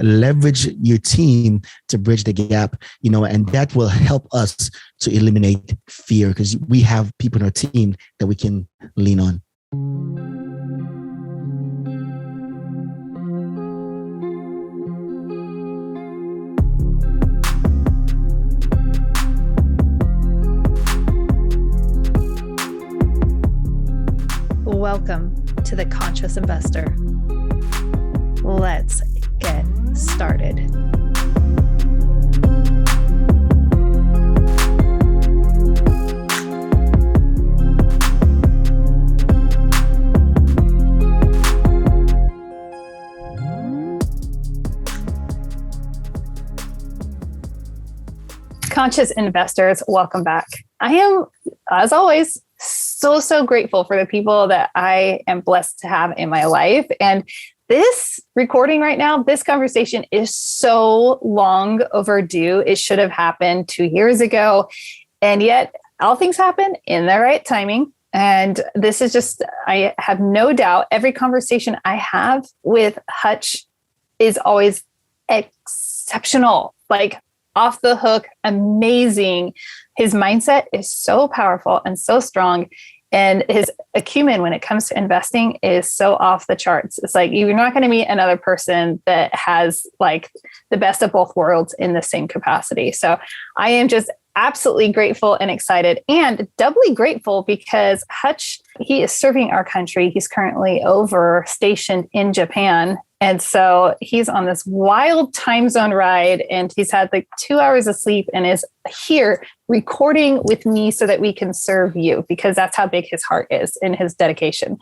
leverage your team to bridge the gap, and that will help us to eliminate fear because we have people in our team that we can lean on. Welcome to the Conscious Investor. Let's get started. Conscious Investors, welcome back. I am, as always, so grateful for the people that I am blessed to have in my life. And this recording right now, this conversation is so long overdue. It should have happened 2 years ago. And yet all things happen in the right timing. And this is just, I have no doubt every conversation I have with Hutch is always exceptional, like off the hook, amazing. His mindset is so powerful and so strong. And his acumen when it comes to investing is so off the charts. It's like, you're not going to meet another person that has like the best of both worlds in the same capacity. So I am just absolutely grateful and excited, and doubly grateful because Hutch, he is serving our country. He's currently stationed in Japan. And so he's on this wild time zone ride, and he's had like 2 hours of sleep and is here recording with me so that we can serve you, because that's how big his heart is and his dedication.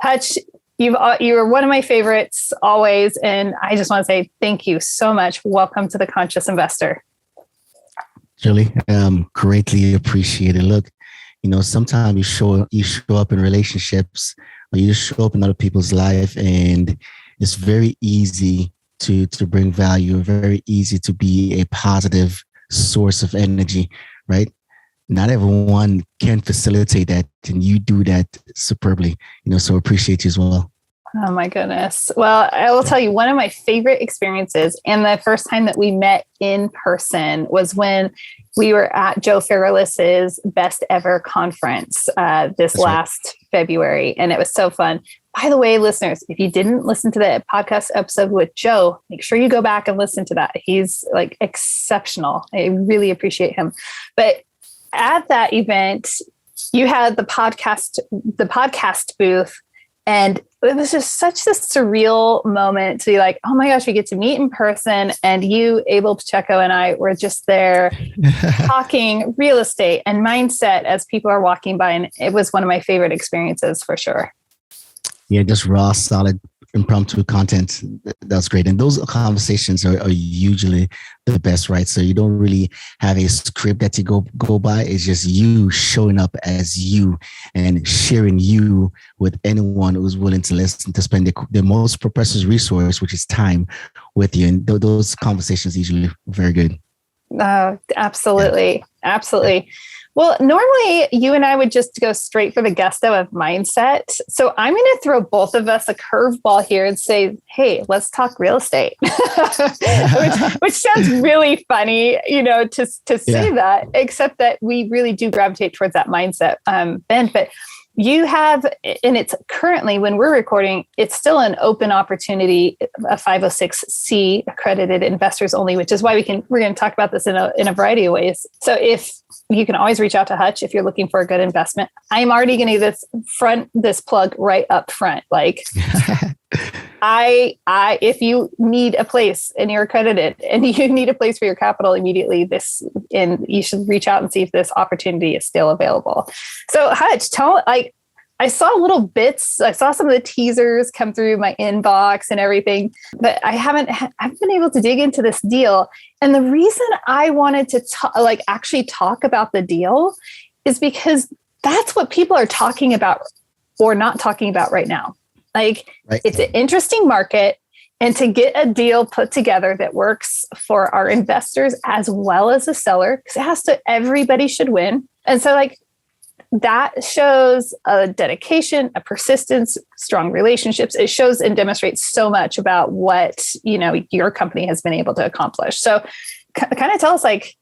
Hutch, you are one of my favorites always. And I just want to say thank you so much. Welcome to the Conscious Investor. Julie, greatly appreciated. Look, sometimes you show up in relationships, or you show up in other people's life, and it's very easy to bring value, very easy to be a positive source of energy, right? Not everyone can facilitate that, and you do that superbly, so appreciate you as well. Oh my goodness. Well, I will tell you, one of my favorite experiences, and the first time that we met in person, was when we were at Joe Fairless's Best Ever conference last February. And it was so fun. By the way, listeners, if you didn't listen to the podcast episode with Joe, make sure you go back and listen to that. He's like exceptional. I really appreciate him. But at that event, you had the podcast booth. And it was just such a surreal moment to be like, oh my gosh, we get to meet in person. And you, Abel Pacheco, and I were just there talking real estate and mindset as people are walking by. And it was one of my favorite experiences for sure. Yeah, just raw, solid, impromptu content. That's great. And those conversations are usually the best, right? So you don't really have a script that you go by. It's just you showing up as you and sharing you with anyone who's willing to listen, to spend the most precious resource, which is time, with you. And those conversations usually very good. Absolutely. Yeah. Absolutely. Well, normally you and I would just go straight for the gusto of mindset. So I'm going to throw both of us a curveball here and say, hey, let's talk real estate, which sounds really funny, to say that, except that we really do gravitate towards that mindset bend. But you have, and it's currently, when we're recording, it's still an open opportunity, a 506C accredited investors only, which is why we're going to talk about this in a variety of ways. So if you can always reach out to Hutch if you're looking for a good investment. I'm already going to this plug right up front. Like if you need a place and you're accredited and you need a place for your capital immediately, you should reach out and see if this opportunity is still available. So Hutch, I saw little bits. I saw some of the teasers come through my inbox and everything, but I haven't been able to dig into this deal. And the reason I wanted to actually talk about the deal is because that's what people are talking about or not talking about right now. It's an interesting market, and to get a deal put together that works for our investors as well as the seller, because everybody should win. And so that shows a dedication, a persistence, strong relationships. It shows and demonstrates so much about what, your company has been able to accomplish. So kind of tell us, like,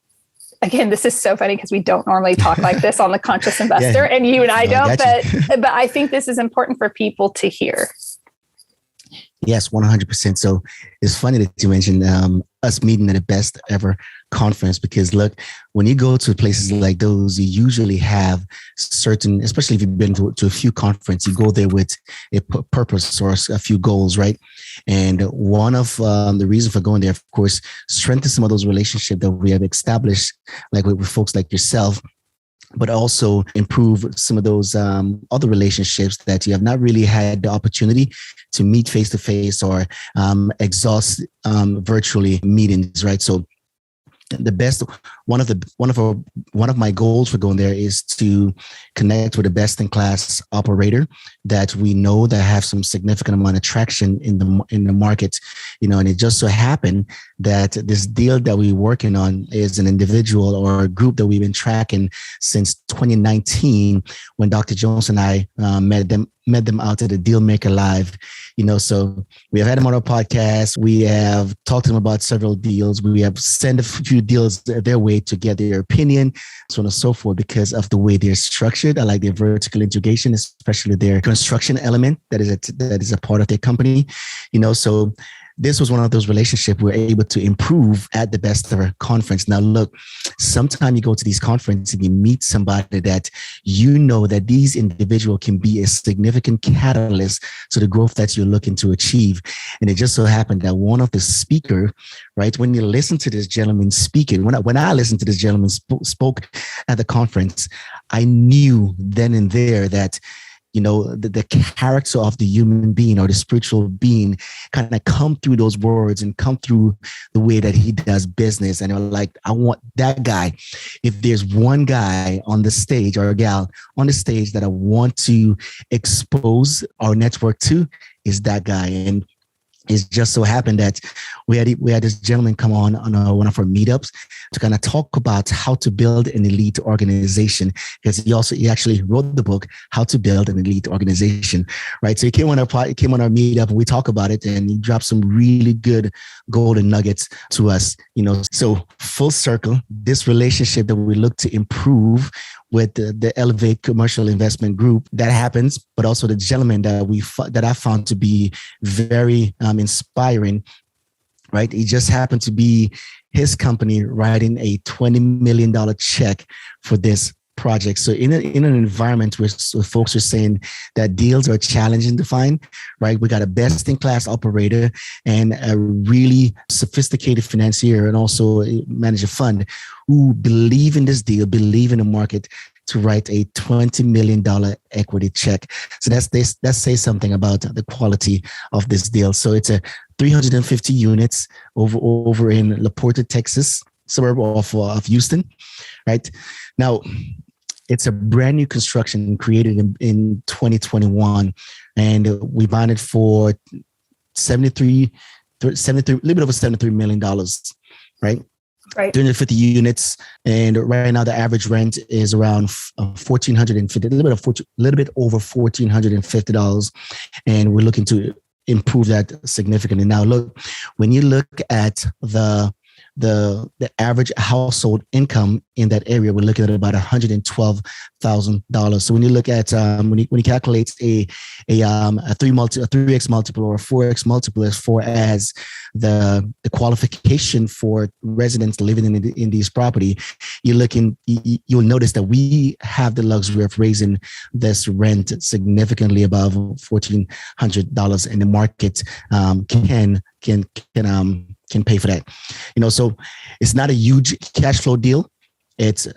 again, this is so funny because we don't normally talk like this on The Conscious Investor, and you and I don't, but I think this is important for people to hear. Yes, 100%. So it's funny that you mentioned us meeting at the best ever conference, because look, when you go to places like those, you usually have certain, especially if you've been to a few conferences, you go there with a purpose or a few goals, right? And one of the reasons for going there, of course, strengthen some of those relationships that we have established, like with folks like yourself, but also improve some of those other relationships that you have not really had the opportunity to meet face to face or exhaust virtually meetings, right? So the best, one of my goals for going there is to connect with a best in class operator that we know that have some significant amount of traction in the market, and it just so happened that this deal that we're working on is an individual or a group that we've been tracking since 2019 when Dr. Jones and I met them out at the Dealmaker Live, so we have had them on our podcast. We have talked to them about several deals. We have sent a few deals their way to get their opinion, so on and so forth, because of the way they're structured. I like their vertical integration, especially their construction element that is a part of their company, so this was one of those relationships we're able to improve at the best ever conference. Now, look, sometimes you go to these conferences and you meet somebody that that these individuals can be a significant catalyst to the growth that you're looking to achieve. And it just so happened that one of the speaker, right, when you listen to this gentleman speaking, when I listened to this gentleman spoke at the conference, I knew then and there that the character of the human being or the spiritual being kind of come through those words and come through the way that he does business. And I'm like, I want that guy. If there's one guy on the stage or a gal on the stage that I want to expose our network to, is that guy. And it just so happened that we had this gentleman come on one of our meetups to kind of talk about how to build an elite organization, because he actually wrote the book How to Build an Elite Organization, right? So he came on our meetup and we talk about it, and he dropped some really good golden nuggets to us. So full circle, this relationship that we look to improve with the Elevate Commercial Investment Group, that happens, but also the gentleman that I found to be very inspiring, right? It just happened to be his company writing a $20 million check for this project. So in an environment where folks are saying that deals are challenging to find, right? We got a best in class operator and a really sophisticated financier and also a manager fund who believe in this deal, believe in the market to write a $20 million equity check. So that says something about the quality of this deal. So it's a 350 units over in La Porta, Texas, suburb of Houston, right? Now, it's a brand new construction created in 2021, and we bought it for a little bit over $73 million, right? Right. 350 units, and right now the average rent is around $1,450, a little bit over $1,450, and we're looking to improve that significantly. Now, look, when you look at the average household income in that area, we're looking at about $112,000. So when you look at when you calculate a 3x multiple or a 4x multiple as far as the qualification for residents living in these property, you'll notice that we have the luxury of raising this rent significantly above $1,400, and the market can pay for that. So it's not a huge cash flow deal. It's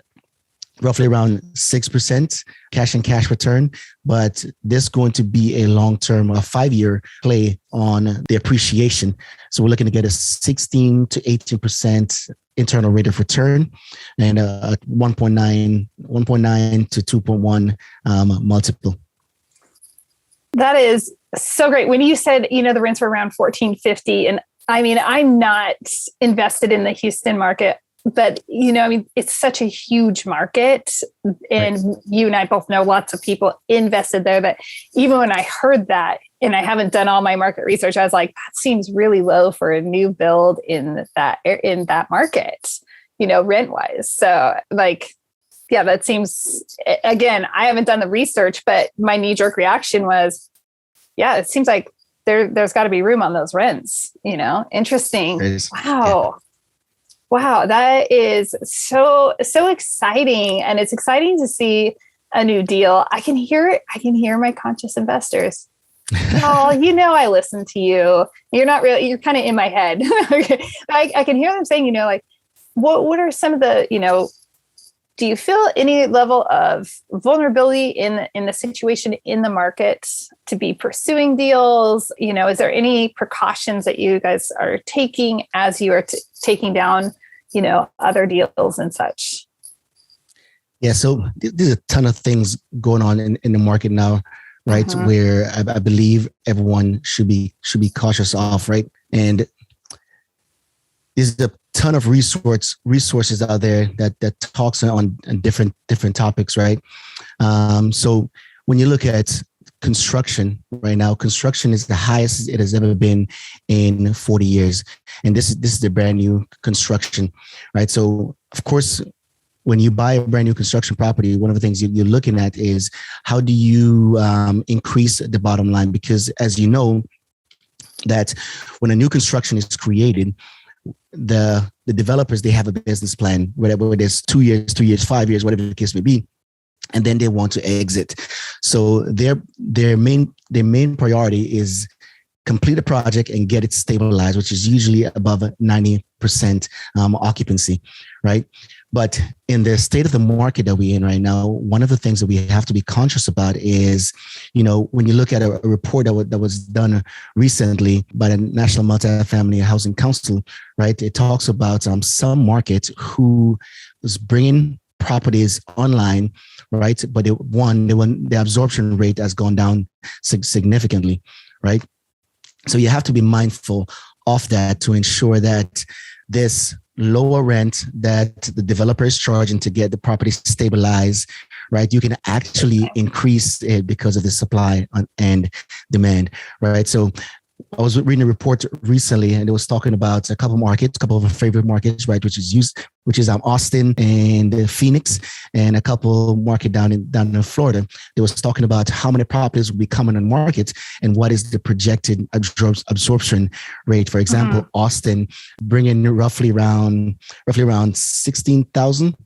roughly around 6% cash and cash return, but this is going to be a long-term, a 5-year play on the appreciation. So we're looking to get a 16 to 18% internal rate of return and a 1.9 to 2.1 multiple. That is so great. When you said, the rents were around $1,450, and I mean, I'm not invested in the Houston market but I mean, it's such a huge market, and you and I both know lots of people invested there, that even when I heard that, and I haven't done all my market research, I was like, that seems really low for a new build in that market, rent wise. So like, yeah, that seems, again, I haven't done the research, but my knee jerk reaction was, yeah, it seems like there's got to be room on those rents, interesting. Wow. Yeah. Wow. That is so exciting. And it's exciting to see a new deal. I can hear my conscious investors. Oh, I listen to you. You're not really, you're kind of in my head. Okay. I can hear them saying, like, what are some of the, do you feel any level of vulnerability in the situation in the market to be pursuing deals? Is there any precautions that you guys are taking as you are taking down, other deals and such? Yeah. So there's a ton of things going on in the market now, right? Mm-hmm. Where I believe everyone should be cautious of, right? And there's a ton of resources out there that talks on different topics, right? So when you look at construction right now, construction is the highest it has ever been in 40 years, and this is the brand new construction, right? So of course, when you buy a brand new construction property, one of the things you're looking at is how do you increase the bottom line? Because as you know, that when a new construction is created, the developers, they have a business plan, whether it's 2 years, 5 years, whatever the case may be, and then they want to exit. So their main priority is complete a project and get it stabilized, which is usually above 90% occupancy, right? But in the state of the market that we're in right now, one of the things that we have to be conscious about is, when you look at a report that was done recently by the National Multifamily Housing Council, right? It talks about some markets who was bringing properties online, right? But the absorption rate has gone down significantly, right? So you have to be mindful of that to ensure that this lower rent that the developer is charging to get the property stabilized, right? You can actually increase it because of the supply and demand, right? So I was reading a report recently, and it was talking about a couple of our favorite markets, right? Which is Austin and Phoenix, and a couple market down in Florida. They was talking about how many properties will be coming on market and what is the projected absorption rate. For example, Austin bringing roughly around 16,000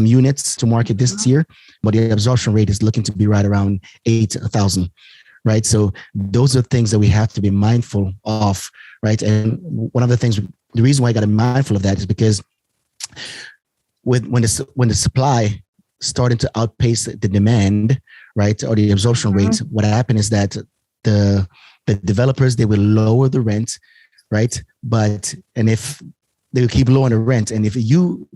units to market this year, but the absorption rate is looking to be right around 8,000. Right. So those are things that we have to be mindful of. Right. And one of the things, the reason why I got to be mindful of that is because when the supply started to outpace the demand, right, or the absorption rates, what happened is that the developers, they will lower the rent, right? And if they will keep lowering the rent, and if you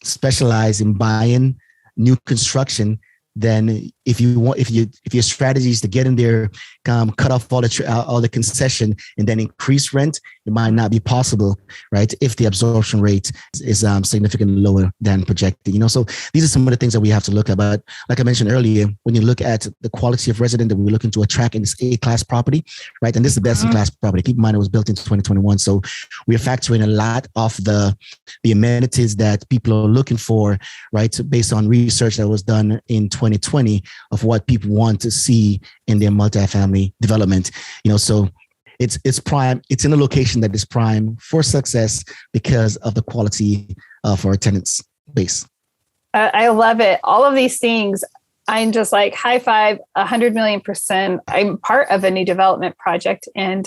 specialize in buying new construction, then if your strategy is to get in there, cut off all the concession and then increase rent, it might not be possible, right? If the absorption rate is significantly lower than projected, So these are some of the things that we have to look at. But like I mentioned earlier, when you look at the quality of resident that we're looking to attract in this A-class property, right? And this is the best-in-class property. Keep in mind, it was built in 2021. So we are factoring a lot of the amenities that people are looking for, right? Based on research that was done in 2020 of what people want to see in their multifamily development, so it's prime. It's in a location that is prime for success because of the quality of our tenants base. I love it. All of these things, I'm just like high five, 100 million%. I'm part of a new development project, and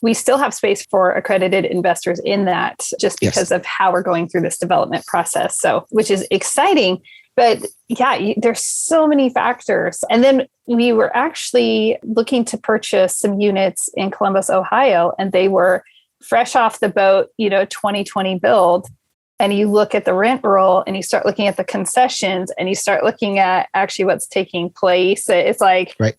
we still have space for accredited investors in that, just because of how we're going through this development process. So, which is exciting. But yeah, there's so many factors. And then we were actually looking to purchase some units in Columbus, Ohio, and they were fresh off the boat, 2020 build. And you look at the rent roll and you start looking at the concessions and you start looking at actually what's taking place. It's like, right.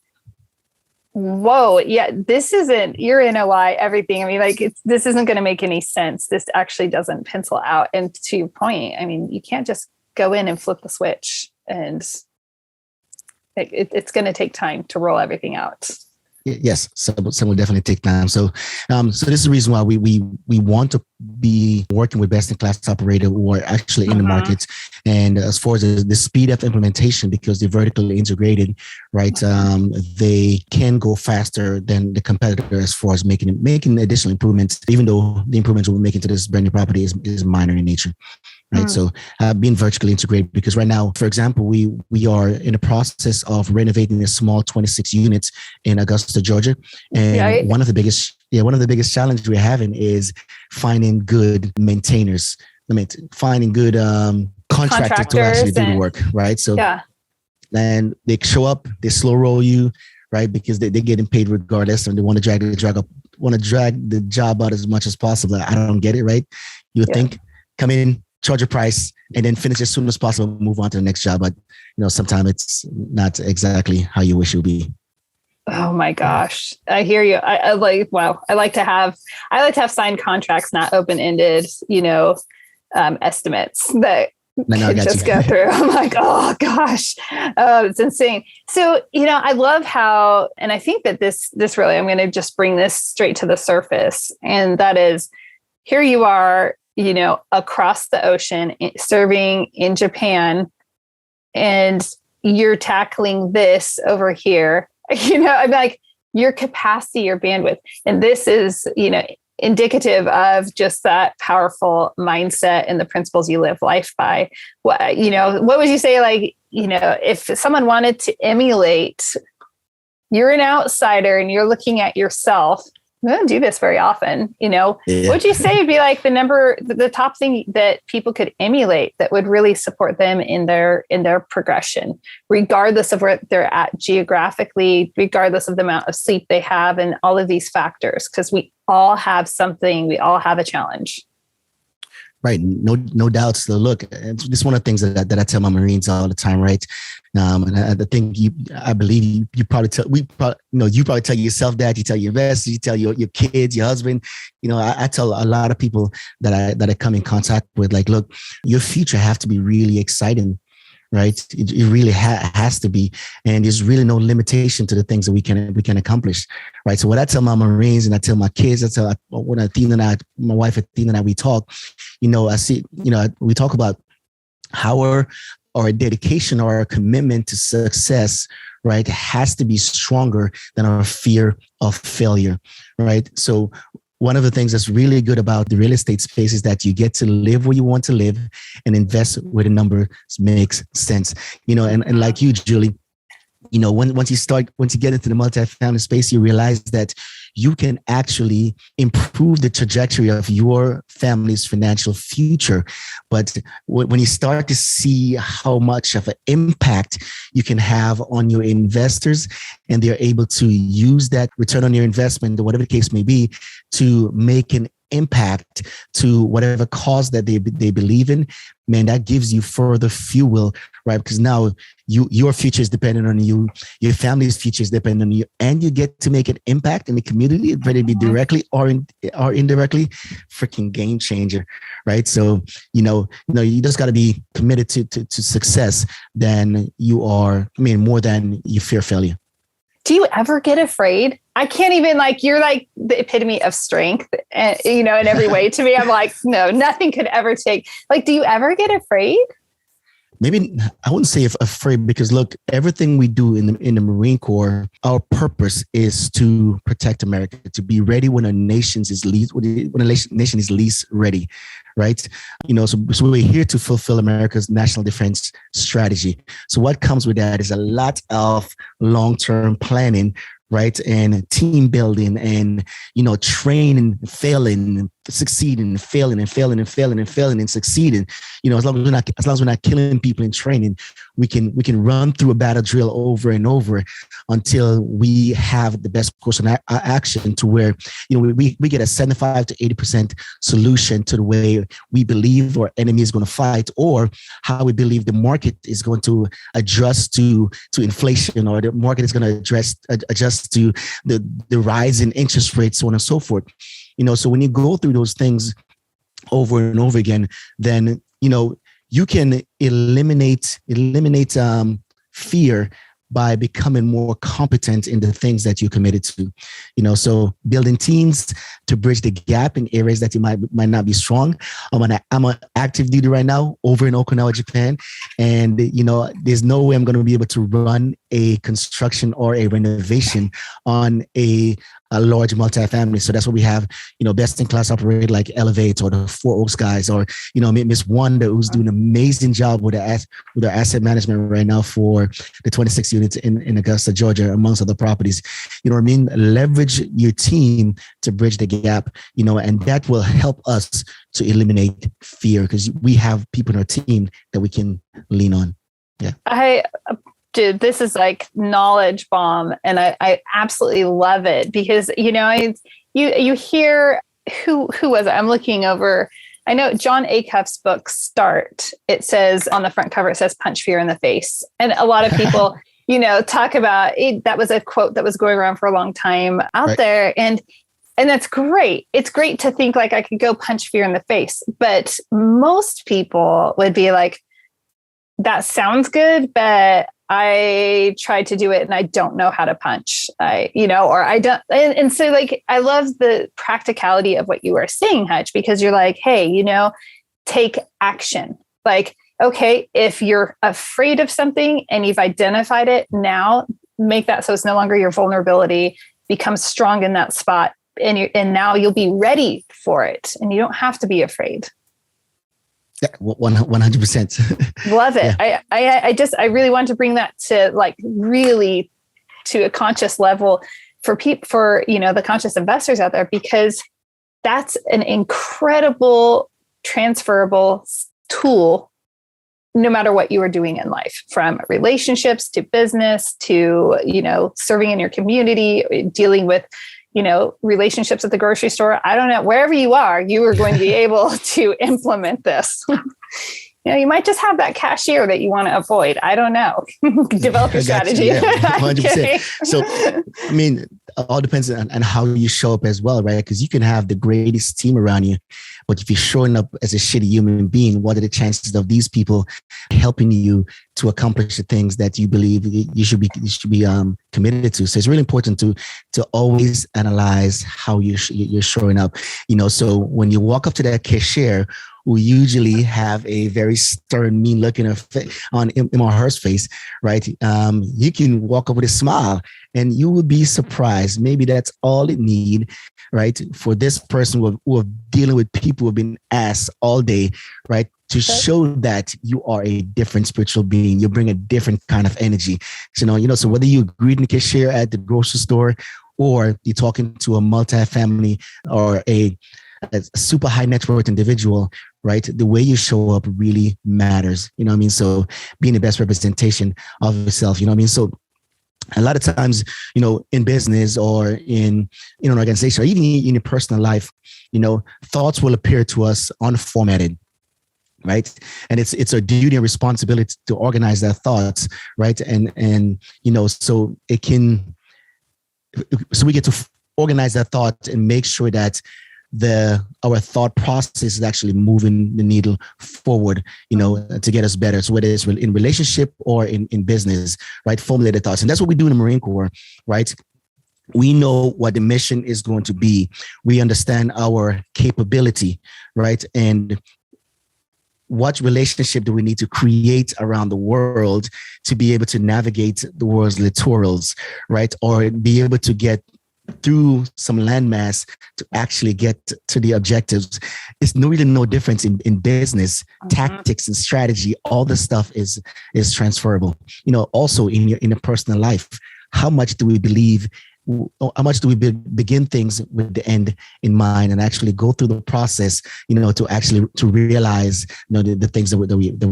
whoa, yeah, this isn't your NOI, everything. I mean, like, this isn't going to make any sense. This actually doesn't pencil out. And to your point, I mean, you can't just go in and flip the switch, and it's going to take time to roll everything out. Yes, some will definitely take time. So this is the reason why we want to be working with best in class operator who are actually in the markets. And as far as the speed of implementation, because they're vertically integrated, right? They can go faster than the competitor as far as making additional improvements, even though the improvements we're making to this brand new property is minor in nature. Right. So being vertically integrated, because right now, for example, we are in the process of renovating a small 26 units in Augusta, Georgia. And one of the biggest challenges we're having is finding good maintainers. Finding good contractors to actually do the work. Right. So and they show up, they slow roll you, right? Because they're getting paid regardless, and they want to drag the job out as much as possible. I don't get it, right? You would think, come in, charge a price, and then finish as soon as possible, move on to the next job. But sometimes it's not exactly how you wish it would be. Oh my gosh. I hear you. I like, wow. I like to have signed contracts, not open-ended, estimates that just go through. I'm like, oh gosh, it's insane. So, I love how, and I think that this really, I'm going to just bring this straight to the surface. And that is, here you are, across the ocean, serving in Japan, and you're tackling this over here. I'm like, your capacity, your bandwidth. And this is, indicative of just that powerful mindset and the principles you live life by. What would you say, like, if someone wanted to emulate, you're an outsider and you're looking at yourself, we don't do this very often, What would you say would be like the top thing that people could emulate that would really support them in their progression, regardless of where they're at geographically, regardless of the amount of sleep they have, and all of these factors? Because we all have something, we all have a challenge. Right. No doubts. So look, it's just one of the things that I tell my Marines all the time, right? And I think you probably tell yourself that, you tell your investors, you tell your kids, your husband. I tell a lot of people that I come in contact with, like, look, your future have to be really exciting. Right. It really has to be. And there's really no limitation to the things that we can accomplish. Right. So what I tell my Marines and I tell my kids, when my wife Athena and I, we talk, we talk about how our dedication or our commitment to success, right, has to be stronger than our fear of failure. Right. So one of the things that's really good about the real estate space is that you get to live where you want to live and invest where the numbers makes sense. And like you, Julie, once you get into the multifamily space, you realize that you can actually improve the trajectory of your family's financial future. But when you start to see how much of an impact you can have on your investors, and they're able to use that return on your investment, or whatever the case may be, to make an impact to whatever cause that they believe in, man, that gives you further fuel, right? Because now your future is dependent on you, your family's future is dependent on you, and you get to make an impact in the community, whether it be directly or indirectly. Freaking game changer, right? So you just got to be committed to success than you are. More than you fear failure. Do you ever get afraid? I can't even, you're like the epitome of strength, in every way to me. I'm like, no, nothing could ever take, do you ever get afraid? Maybe I wouldn't say afraid, because look, everything we do in the Marine Corps, our purpose is to protect America, to be ready when a nation is least ready, right? So we're here to fulfill America's national defense strategy. So what comes with that is a lot of long-term planning, right? And team building and, training, failing, succeeding and failing and failing and failing and failing and succeeding. As long as we're not killing people in training, we can run through a battle drill over and over until we have the best course of action, to where we get a 75 to 80% solution to the way we believe our enemy is going to fight, or how we believe the market is going to adjust to inflation, or the market is going to adjust to the rise in interest rates, so on and so forth. So when you go through those things over and over again, then you can eliminate fear by becoming more competent in the things that you're committed to. So building teams to bridge the gap in areas that you might not be strong. I'm on active duty right now over in Okinawa, Japan, and there's no way I'm going to be able to run a construction or a renovation on a large multifamily. So that's what we have, best in class operator like Elevate, or the Four Oaks guys, or Miss Wanda, who's doing an amazing job with our asset management right now for the 26 units in Augusta, Georgia, amongst other properties. Leverage your team to bridge the gap, and that will help us to eliminate fear, because we have people in our team that we can lean on. Yeah. Dude, this is like knowledge bomb, and I absolutely love it, because you hear who was it? I'm looking over. I know John Acuff's book Start. It says on the front cover, it says "Punch fear in the face," and a lot of people talk about it. That was a quote that was going around for a long time out there, and that's great. It's great to think like I could go punch fear in the face, but most people would be like, "That sounds good, but I tried to do it and I don't know how to punch." Or I don't. And so like, I love the practicality of what you were saying, Hutch, because you're like, hey, take action. Like, okay, if you're afraid of something and you've identified it, now make that so it's no longer your vulnerability, become strong in that spot. And now you'll be ready for it, and you don't have to be afraid. Yeah, 100%. Love it. Yeah. I really want to bring that to really to a conscious level for people, for, the conscious investors out there, because that's an incredible transferable tool, no matter what you are doing in life, from relationships to business to, serving in your community, dealing with, relationships at the grocery store. I don't know, wherever you are going to be able to implement this. You might just have that cashier that you want to avoid. I don't know. Develop your strategy. Yeah, 100%. So, it all depends on how you show up as well, right? Because you can have the greatest team around you, but if you're showing up as a shitty human being, what are the chances of these people helping you to accomplish the things that you believe you should be committed to? So it's really important to always analyze how you're showing up. So when you walk up to that cashier, who usually have a very stern, mean look in her face, right? You can walk up with a smile, and you will be surprised. Maybe that's all it needs, right? For this person who are dealing with people who have been asked all day, right? To show that you are a different spiritual being, you bring a different kind of energy. So whether you're greeting the cashier at the grocery store, or you're talking to a multifamily or a super high net worth individual, right? The way you show up really matters. So being the best representation of yourself, So a lot of times, in business or in an organization, or even in your personal life, thoughts will appear to us unformatted, right? And it's our duty and responsibility to organize their thoughts, right? And so we get to organize that thought and make sure that our thought process is actually moving the needle forward, to get us better. So whether it's in relationship or in business, right? Formulated thoughts. And that's what we do in the Marine Corps, right? We know what the mission is going to be. We understand our capability, right? And what relationship do we need to create around the world to be able to navigate the world's littorals, right? Or be able to get through some landmass to actually get to the objectives. It's really no difference in business, tactics and strategy. All the stuff is transferable. Also in your personal life, how much do we believe how much do we begin things with the end in mind, and actually go through the process, to realize, the things that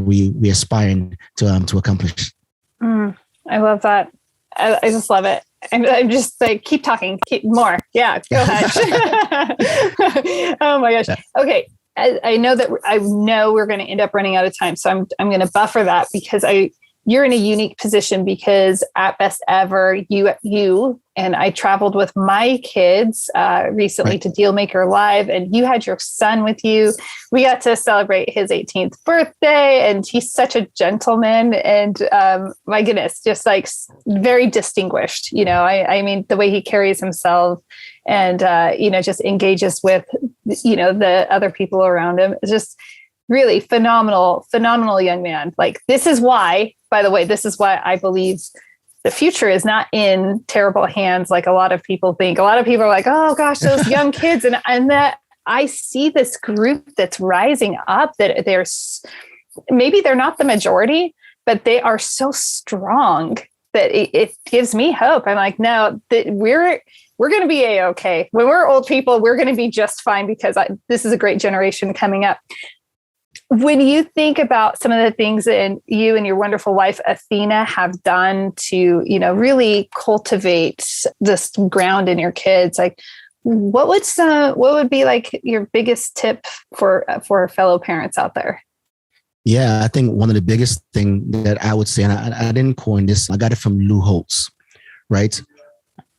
we aspiring to accomplish. I love that. I just love it. I'm just like, keep talking, keep more. Yeah, go ahead. Oh my gosh. Okay. I know we're going to end up running out of time. So I'm going to buffer that, because you're in a unique position, because at Best Ever, you and I traveled with my kids recently to Dealmaker Live, and you had your son with you. We got to celebrate his 18th birthday, and he's such a gentleman, and my goodness, just like very distinguished. I mean, the way he carries himself, and just engages with the other people around him. It's just really phenomenal young man. Like, this is why I believe the future is not in terrible hands, like a lot of people think. A lot of people are like, oh gosh, those young kids. And that I see this group that's rising up, that maybe they're not the majority, but they are so strong that it gives me hope. I'm like, no, that we're going to be A-okay. When we're old people, we're going to be just fine, because this is a great generation coming up. When you think about some of the things that you and your wonderful wife, Athena, have done to, really cultivate this ground in your kids, like what would be like your biggest tip for fellow parents out there? Yeah, I think one of the biggest thing that I would say, and I didn't coin this, I got it from Lou Holtz, right?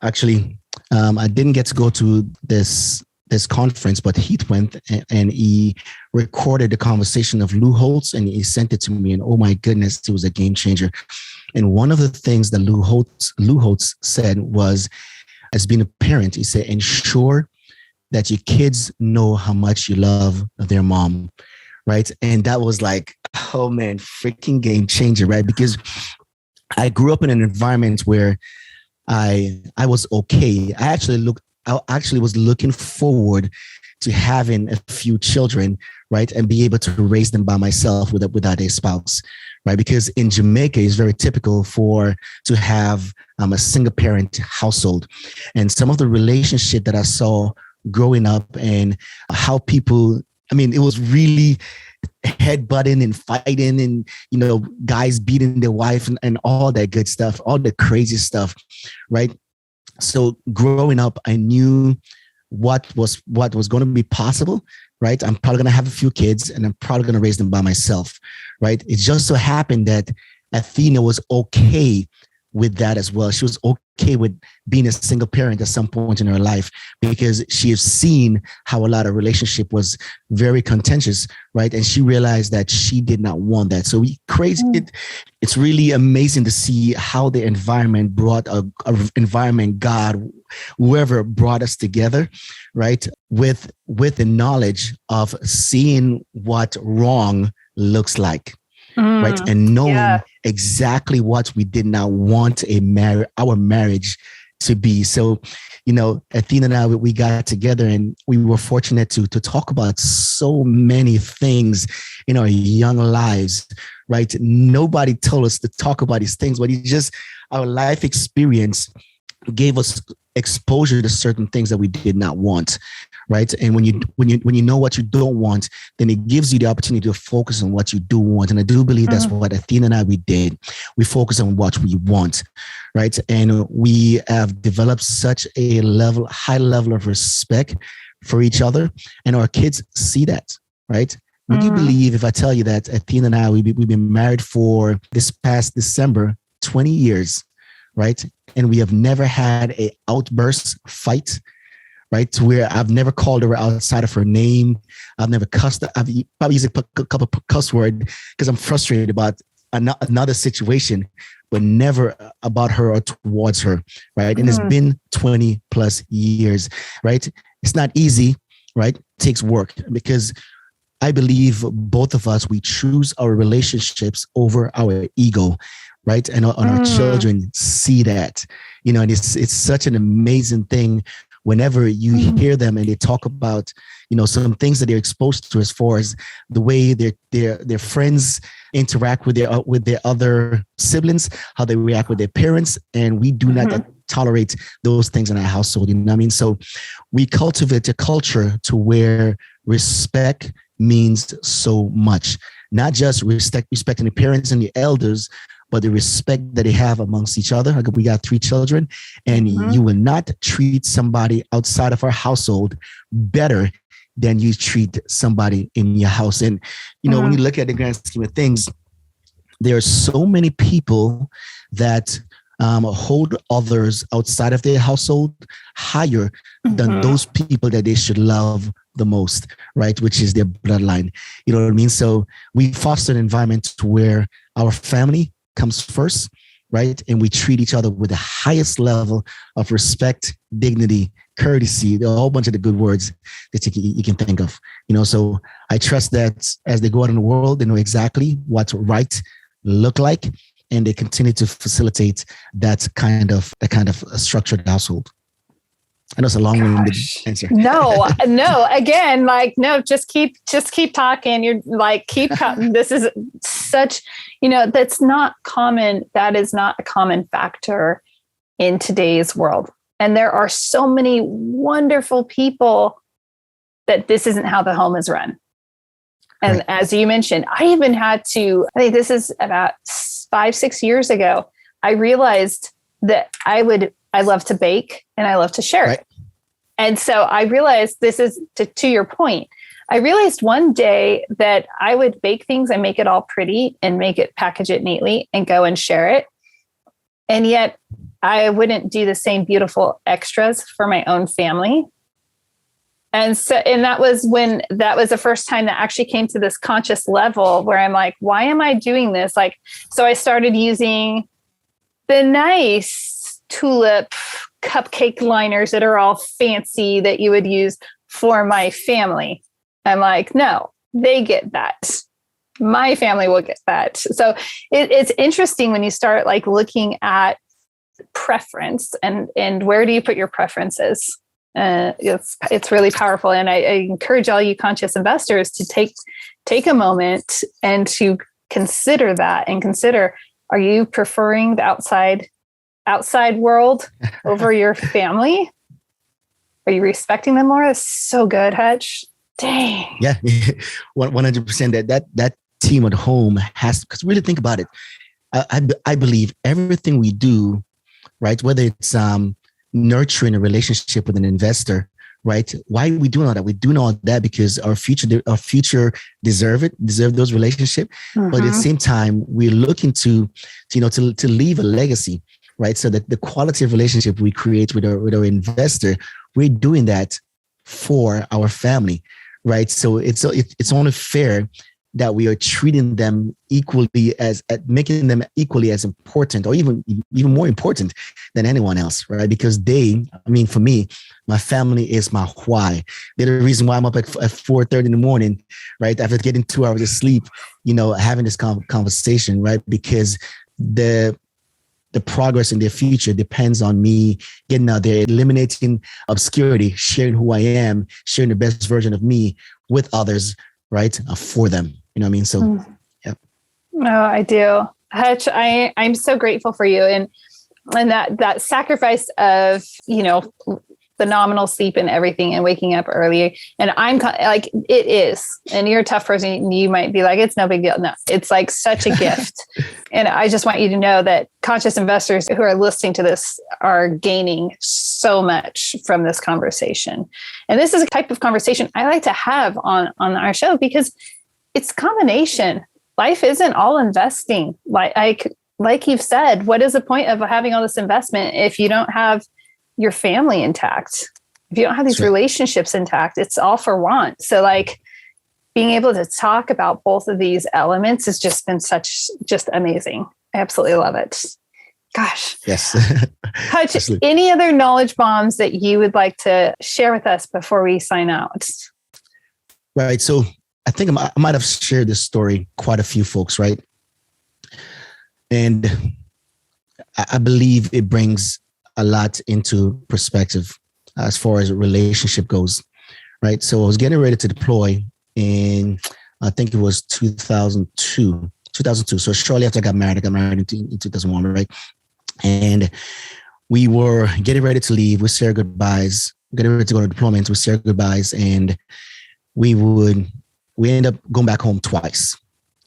Actually, I didn't get to go to this conference, but Heath went and he recorded the conversation of Lou Holtz, and he sent it to me, and oh my goodness, it was a game changer. And one of the things that Lou Holtz said was, as being a parent, he said, ensure that your kids know how much you love their mom, right? And that was like, oh man, freaking game changer, right? Because I grew up in an environment where I was okay. I actually was looking forward to having a few children, right? And be able to raise them by myself without a spouse, right? Because in Jamaica, it's very typical to have a single parent household. And some of the relationship that I saw growing up, and how people, it was really headbutting and fighting, and, guys beating their wife and all that good stuff, all the crazy stuff, right? So growing up, I knew what was going to be possible, right? I'm probably going to have a few kids, and I'm probably going to raise them by myself, right? It just so happened that Athena was okay with that as well. She was okay with being a single parent at some point in her life, because she has seen how a lot of relationship was very contentious, right? And she realized that she did not want that. So it's really amazing to see how the environment brought God, whoever brought us together, right? With the knowledge of seeing what wrong looks like. Right. And knowing exactly what we did not want our marriage to be. So, Athena and I, we got together, and we were fortunate to talk about so many things in our young lives, right? Nobody told us to talk about these things, but our life experience gave us exposure to certain things that we did not want, right? And when you know what you don't want, then it gives you the opportunity to focus on what you do want. And I do believe that's what Athena and I, we did. We focus on what we want, right? And we have developed such a high level of respect for each other, and our kids see that, right? Would you believe if I tell you that Athena and I, we've been married for this past December, 20 years, right? And we have never had a outburst fight, right? To where I've never called her outside of her name. I've never cussed her. I've probably used a couple of cuss words because I'm frustrated about another situation, but never about her or towards her, right? And it's been 20 plus years, right? It's not easy, right? It takes work, because I believe both of us, we choose our relationships over our ego, right? And our children see that, and it's such an amazing thing whenever you hear them and they talk about, some things that they're exposed to, as far as the way their friends interact with their other siblings, how they react with their parents. And we do not tolerate those things in our household. You know what I mean? So we cultivate a culture to where respect means so much, not just respecting the parents and the elders, but the respect that they have amongst each other. Like we got 3 children, and you will not treat somebody outside of our household better than you treat somebody in your house. And, you know, when you look at the grand scheme of things, there are so many people that hold others outside of their household higher than those people that they should love the most, right? Which is their bloodline. You know what I mean? So we foster an environment where our family comes first, right? And we treat each other with the highest level of respect, dignity, courtesy, a whole bunch of the good words that you can think of. You know, so I trust that as they go out in the world, they know exactly what right look like, and they continue to facilitate that kind of a structured household. I know it's a long-winded answer. No, again, like, no, just keep talking. You're like, this is such, you know, that's not common. That is not a common factor in today's world. And there are so many wonderful people that this isn't how the home is run. And as you mentioned, I even had to, I think this is about 5-6 years ago, I realized that I love to bake and I love to share it. And so I realized, this is to your point, I realized one day that I would bake things and make it all pretty and package it neatly and go and share it. And yet I wouldn't do the same beautiful extras for my own family. And that was the first time that actually came to this conscious level where I'm like, why am I doing this? Like, so I started using the nice tulip cupcake liners that are all fancy that you would use for my family. I'm like, no, they get that. My family will get that. So it's interesting when you start like looking at preference and where do you put your preferences? It's really powerful. And I encourage all you conscious investors to take a moment and to consider that and consider, are you preferring the outside world over your family? Are you respecting them more? That's so good, Hutch. Dang. Yeah, 100%. That team at home has, because really think about it. I believe everything we do, right? Whether it's nurturing a relationship with an investor, right? Why are we doing all that? We doing all that because our future deserve those relationships. But at the same time, we're looking to leave a legacy, right? So that the quality of relationship we create with our investor, we're doing that for our family, right? So it's only fair that we are treating them equally making them equally as important, or even more important than anyone else, right? Because for me, my family is my why. They're the reason why I'm up at 4:30 in the morning, right? After getting 2 hours of sleep, having this conversation, right? Because the progress in their future depends on me getting out there, eliminating obscurity, sharing who I am, sharing the best version of me with others, right? For them. You know what I mean? So, yeah. No, I do. Hutch, I'm so grateful for you. And that sacrifice of, the nominal sleep and everything and waking up early. And I'm like, it is. And you're a tough person. You might be like, it's no big deal. No, it's like such a gift. And I just want you to know that conscious investors who are listening to this are gaining so much from this conversation. And this is a type of conversation I like to have on our show because it's combination. Life isn't all investing. Like you've said, what is the point of having all this investment if you don't have your family intact? If you don't have these relationships intact, it's all for want. So like being able to talk about both of these elements has just been just amazing. I absolutely love it. Gosh. Yes. Hutch, any other knowledge bombs that you would like to share with us before we sign out? Right. So I think I might have shared this story quite a few folks, right? And I believe it brings a lot into perspective as far as a relationship goes, right? So I was getting ready to deploy in, I think it was 2002. So shortly after I got married in 2001, right? And we were getting ready to leave. We say our goodbyes, getting ready to go to deployment. We say our goodbyes, and we end up going back home twice,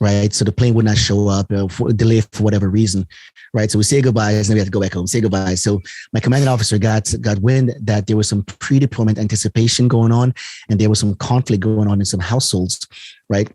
right? So the plane would not show up, delay for whatever reason, right? So we say goodbyes, and then we have to go back home, say goodbye. So my commanding officer got wind that there was some pre-deployment anticipation going on, and there was some conflict going on in some households, right?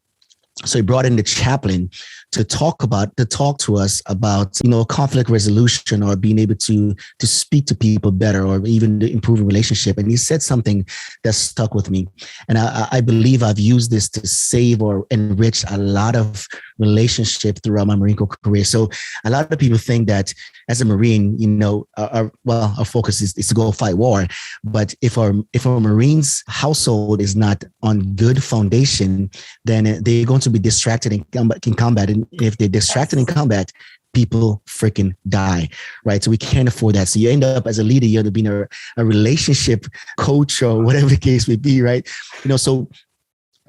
So he brought in the chaplain to talk to us about, conflict resolution, or being able to speak to people better, or even to improve a relationship. And he said something that stuck with me. And I believe I've used this to save or enrich a lot of relationships throughout my Marine Corps career. So a lot of people think that as a Marine, our focus is to go fight war. But if our Marine's household is not on good foundation, then they're going to be distracted in combat. And if they're distracted in combat, people freaking die, right? So we can't afford that. So you end up as a leader, you end up being a relationship coach or whatever the case may be, right? So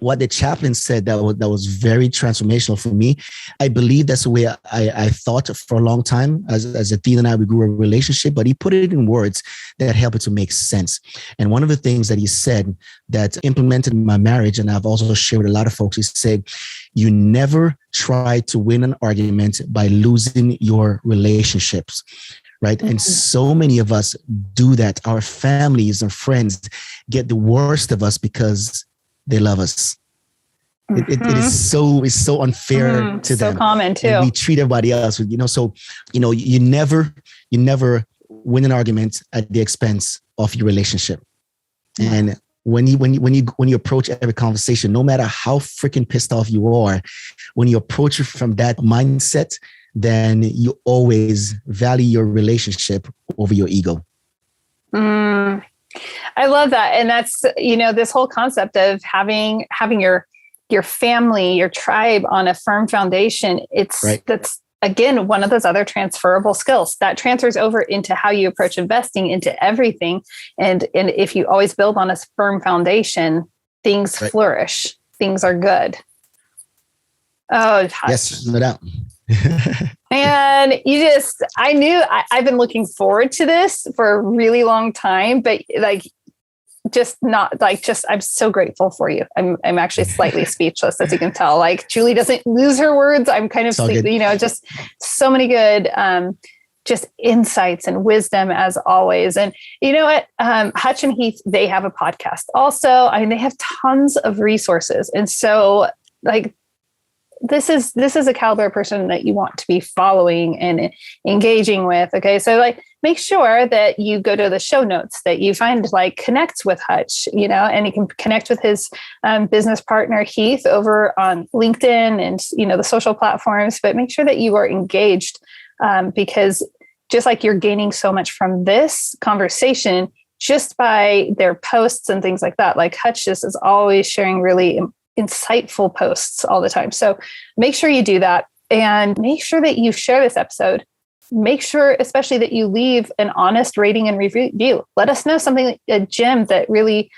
what the chaplain said that was very transformational for me. I believe that's the way I thought for a long time. As Athena and I, we grew a relationship, but he put it in words that helped it to make sense. And one of the things that he said that implemented in my marriage, and I've also shared with a lot of folks, he said, you never try to win an argument by losing your relationships. Right. Mm-hmm. And so many of us do that. Our families and friends get the worst of us because they love us. Mm-hmm. It is so unfair to them. So common too. And we treat everybody else with, you never win an argument at the expense of your relationship. Mm-hmm. And when you approach every conversation, no matter how freaking pissed off you are, when you approach it from that mindset, then you always value your relationship over your ego. I love that. And that's, this whole concept of having your family, your tribe on a firm foundation. That's again, one of those other transferable skills that transfers over into how you approach investing, into everything. And if you always build on a firm foundation, things flourish, things are good. Oh, Hutch. Yes, no doubt. And I've been looking forward to this for a really long time, but I'm so grateful for you. I'm actually slightly speechless, as you can tell. Like, Julie doesn't lose her words. I'm kind of, just so many good, just insights and wisdom as always. And you know what? Hutch and Heath, they have a podcast also. They have tons of resources. And so this is a caliber person that you want to be following and engaging with. Okay. So make sure that you go to the show notes, that you find connects with Hutch, and you can connect with his business partner, Heath, over on LinkedIn and, the social platforms, but make sure that you are engaged because just like you're gaining so much from this conversation, just by their posts and things like that, Hutch just is always sharing really insightful posts all the time. So make sure you do that, and make sure that you share this episode. Make sure, especially, that you leave an honest rating and review. Let us know something, a gem that really,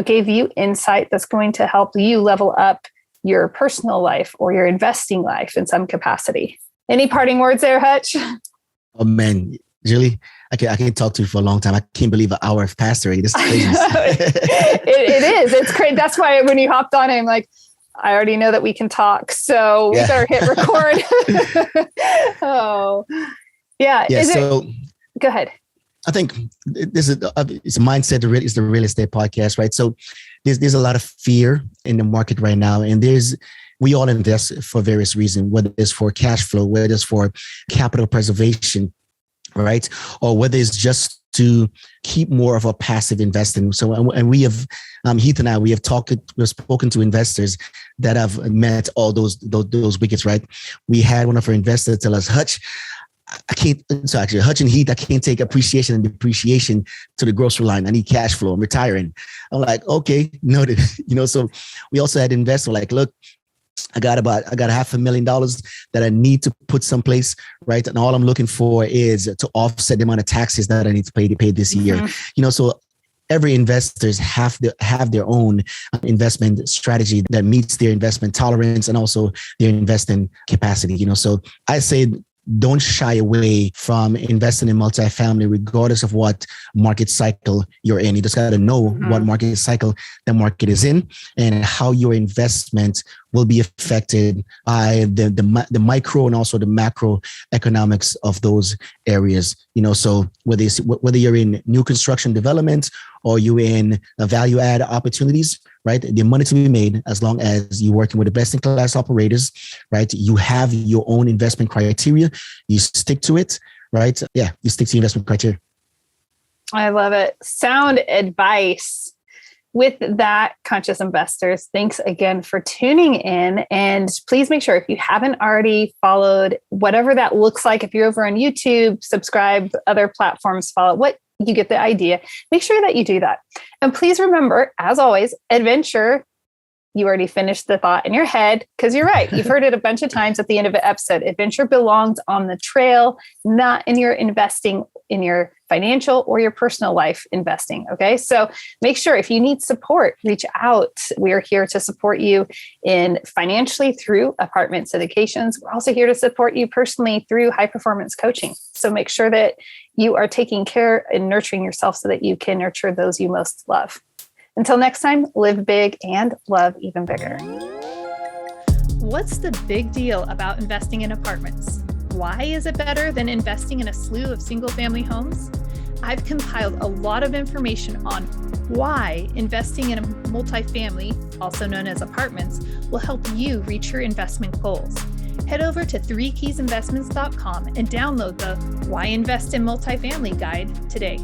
gave you insight that's going to help you level up your personal life or your investing life in some capacity. Any parting words there, Hutch? Oh man, Julie, I can talk to you for a long time. I can't believe an hour has passed already. This is crazy. It is. It's crazy. That's why when you hopped on, I'm like, I already know that we can talk. So we better hit record. Oh, yeah. Go ahead. I think this is it's a mindset. It's the real estate podcast, right? So there's a lot of fear in the market right now, and we all invest for various reasons, whether it's for cash flow, whether it's for capital preservation, right? Or whether it's just to keep more of a passive investing. So, and we have, Heath and I, we've spoken to investors that have met all those wickets, right? We had one of our investors tell us, Hutch and Heath, I can't take appreciation and depreciation to the grocery line. I need cash flow. I'm retiring. I'm like, okay, noted. So we also had investors like, look, I got $500,000 that I need to put someplace, right? And all I'm looking for is to offset the amount of taxes that I need to pay this year. So every investors have their own investment strategy that meets their investment tolerance and also their investment capacity. So I say don't shy away from investing in multifamily, regardless of what market cycle you're in. You just got to know what market cycle the market is in and how your investment will be affected by the micro and also the macro economics of those areas. So whether you're in new construction development or you're in value add opportunities, right? The money to be made as long as you're working with the best in class operators, right? You have your own investment criteria. You stick to it, right? Yeah, you stick to your investment criteria. I love it. Sound advice. With that, conscious investors, thanks again for tuning in. And please make sure, if you haven't already followed, whatever that looks like, if you're over on YouTube, subscribe, other platforms, follow what you get the idea. Make sure that you do that. And please remember, as always, adventure. You already finished the thought in your head, because you're right. You've heard it a bunch of times at the end of an episode. Adventure belongs on the trail, not in your investing, in your financial or your personal life investing. Okay. So make sure, if you need support, reach out. We are here to support you in financially through apartment syndications. We're also here to support you personally through high performance coaching. So make sure that you are taking care and nurturing yourself so that you can nurture those you most love. Until next time, live big and love even bigger. What's the big deal about investing in apartments? Why is it better than investing in a slew of single-family homes? I've compiled a lot of information on why investing in a multifamily, also known as apartments, will help you reach your investment goals. Head over to 3keysinvestments.com and download the Why Invest in Multifamily guide today.